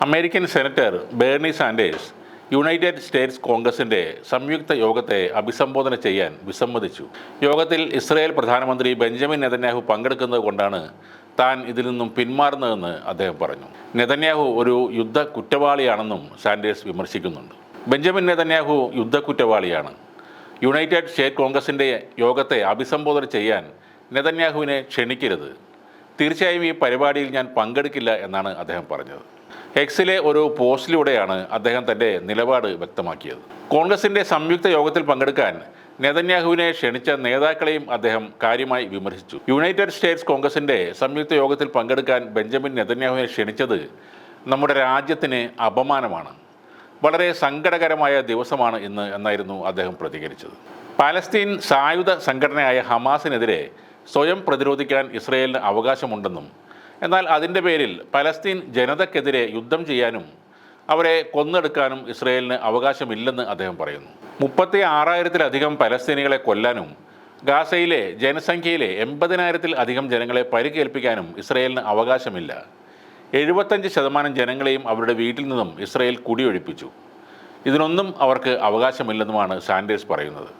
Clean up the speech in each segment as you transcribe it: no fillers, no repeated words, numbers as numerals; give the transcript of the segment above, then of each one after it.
American senator Bernie Sanders United States കോൺഗ്രസിൻ്റെ സംയുക്ത യോഗത്തെ അഭിസംബോധന ചെയ്യാൻ വിസമ്മതിച്ചു. യോഗത്തിൽ ഇസ്രായേൽ പ്രധാനമന്ത്രി ബെഞ്ചമിൻ നെതന്യാഹു പങ്കെടുക്കുന്നത് കൊണ്ടാണ് താൻ ഇതിൽ നിന്നും പിന്മാറുന്നതെന്ന് അദ്ദേഹം പറഞ്ഞു. നെതന്യാഹു ഒരു യുദ്ധ കുറ്റവാളിയാണെന്നും സാൻഡേഴ്സ് വിമർശിക്കുന്നുണ്ട്. ബെഞ്ചമിൻ നെതന്യാഹു യുദ്ധ കുറ്റവാളിയാണ്. യുണൈറ്റഡ് സ്റ്റേറ്റ് കോൺഗ്രസിൻ്റെ യോഗത്തെ അഭിസംബോധന ചെയ്യാൻ നെതന്യാഹുവിനെ ക്ഷണിക്കരുത്. തീർച്ചയായും ഈ പരിപാടിയിൽ ഞാൻ പങ്കെടുക്കില്ല എന്നാണ് അദ്ദേഹം പറഞ്ഞത്. എക്സിലെ ഒരു പോസ്റ്റിലൂടെയാണ് അദ്ദേഹം തൻ്റെ നിലപാട് വ്യക്തമാക്കിയത്. കോൺഗ്രസിൻ്റെ സംയുക്ത യോഗത്തിൽ പങ്കെടുക്കാൻ നെതന്യാഹുവിനെ ക്ഷണിച്ച നേതാക്കളെയും അദ്ദേഹം കാര്യമായി വിമർശിച്ചു. യുണൈറ്റഡ് സ്റ്റേറ്റ്സ് കോൺഗ്രസിൻ്റെ സംയുക്ത യോഗത്തിൽ പങ്കെടുക്കാൻ ബെഞ്ചമിൻ നെതന്യാഹുവിനെ ക്ഷണിച്ചത് നമ്മുടെ രാജ്യത്തിന് അപമാനമാണ്. വളരെ സങ്കടകരമായ ദിവസമാണ് ഇന്ന് എന്നായിരുന്നു അദ്ദേഹം പ്രതികരിച്ചത്. പാലസ്തീൻ സായുധ സംഘടനയായ ഹമാസിനെതിരെ സ്വയം പ്രതിരോധിക്കാൻ ഇസ്രയേലിന് അവകാശമുണ്ടെന്നും എന്നാൽ അതിൻ്റെ പേരിൽ പലസ്തീൻ ജനതയ്ക്കെതിരെ യുദ്ധം ചെയ്യാനും അവരെ കൊന്നെടുക്കാനും ഇസ്രയേലിന് അവകാശമില്ലെന്ന് അദ്ദേഹം പറയുന്നു. 36,000-ലധികം പലസ്തീനികളെ കൊല്ലാനും ഗാസയിലെ ജനസംഖ്യയിലെ 80,000-ൽ-അധികം ജനങ്ങളെ പരിക്കേൽപ്പിക്കാനും ഇസ്രയേലിന് അവകാശമില്ല. 75% ജനങ്ങളെയും അവരുടെ വീട്ടിൽ നിന്നും ഇസ്രയേൽ കുടിയൊഴിപ്പിച്ചു. ഇതിനൊന്നും അവർക്ക് അവകാശമില്ലെന്നുമാണ് സാൻഡേഴ്സ് പറയുന്നത്.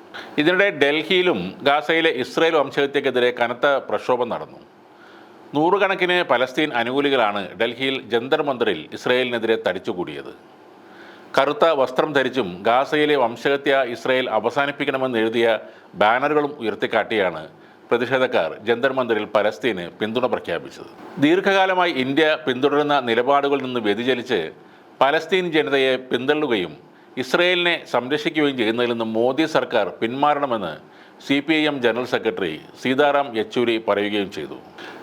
ഇതിനിടെ ഡൽഹിയിലും ഗാസയിലെ ഇസ്രയേൽ വംശഹത്യക്കെതിരെ കനത്ത പ്രക്ഷോഭം നടന്നു. നൂറുകണക്കിന് പലസ്തീൻ അനുകൂലികളാണ് ഡൽഹിയിൽ ജന്തർ മന്ദിറിൽ ഇസ്രയേലിനെതിരെ തടിച്ചുകൂടിയത്. കറുത്ത വസ്ത്രം ധരിച്ചും ഗാസയിലെ വംശഹത്യ ഇസ്രയേൽ അവസാനിപ്പിക്കണമെന്ന് എഴുതിയ ബാനറുകളും ഉയർത്തിക്കാട്ടിയാണ് പ്രതിഷേധക്കാർ ജന്തർ മന്ദിറിൽ പലസ്തീന് പിന്തുണ പ്രഖ്യാപിച്ചത്. ദീർഘകാലമായി ഇന്ത്യ പിന്തുടരുന്ന നിലപാടുകളിൽ നിന്ന് വ്യതിചലിച്ച് പലസ്തീൻ ജനതയെ പിന്തള്ളുകയും ഇസ്രയേലിനെ സംരക്ഷിക്കുകയും ചെയ്യുന്നതിൽ നിന്ന് മോദി സർക്കാർ പിന്മാറണമെന്ന് CPIM general secretary Sitaram Yechury പറയുകയും ചെയ്തു.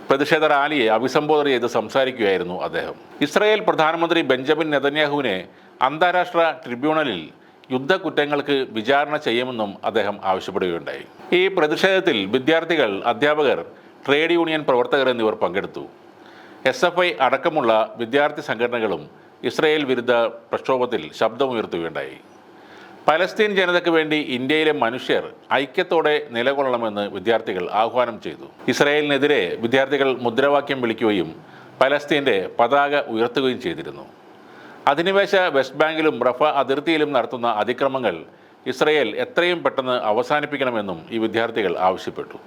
പ്രതിഷേധ റാലിയെ അഭിസംബോധന ചെയ്ത് സംസാരിക്കുകയായിരുന്നു അദ്ദേഹം. ഇസ്രായേൽ പ്രധാനമന്ത്രി ബെഞ്ചമിൻ നെതന്യാഹുവിനെ അന്താരാഷ്ട്ര ട്രിബ്യൂണലിൽ യുദ്ധക്കുറ്റങ്ങൾക്ക് വിചാരണ ചെയ്യുമെന്നും അദ്ദേഹം ആവശ്യപ്പെടുകയുണ്ടായി. ഈ പ്രതിഷേധത്തിൽ വിദ്യാർത്ഥികൾ, അധ്യാപകർ, ട്രേഡ് യൂണിയൻ പ്രവർത്തകർ എന്നിവർ പങ്കെടുത്തു. SFI അടക്കമുള്ള വിദ്യാർത്ഥി സംഘടനകളും ഇസ്രായേൽ വിരുദ്ധ പ്രക്ഷോഭത്തിൽ ശബ്ദമുയർത്തുകയുണ്ടായി. പലസ്തീൻ ജനതയ്ക്ക് വേണ്ടി ഇന്ത്യയിലെ മനുഷ്യർ ഐക്യത്തോടെ നിലകൊള്ളണമെന്ന് വിദ്യാർത്ഥികൾ ആഹ്വാനം ചെയ്തു. ഇസ്രായേലിനെതിരെ വിദ്യാർത്ഥികൾ മുദ്രാവാക്യം വിളിക്കുകയും പലസ്തീൻ്റെ പതാക ഉയർത്തുകയും ചെയ്തിരുന്നു. അധിനിവേശ വെസ്റ്റ് ബാങ്കിലും റഫ അതിർത്തിയിലും നടത്തുന്ന അതിക്രമങ്ങൾ ഇസ്രായേൽ എത്രയും പെട്ടെന്ന് അവസാനിപ്പിക്കണമെന്നും ഈ വിദ്യാർത്ഥികൾ ആവശ്യപ്പെട്ടു.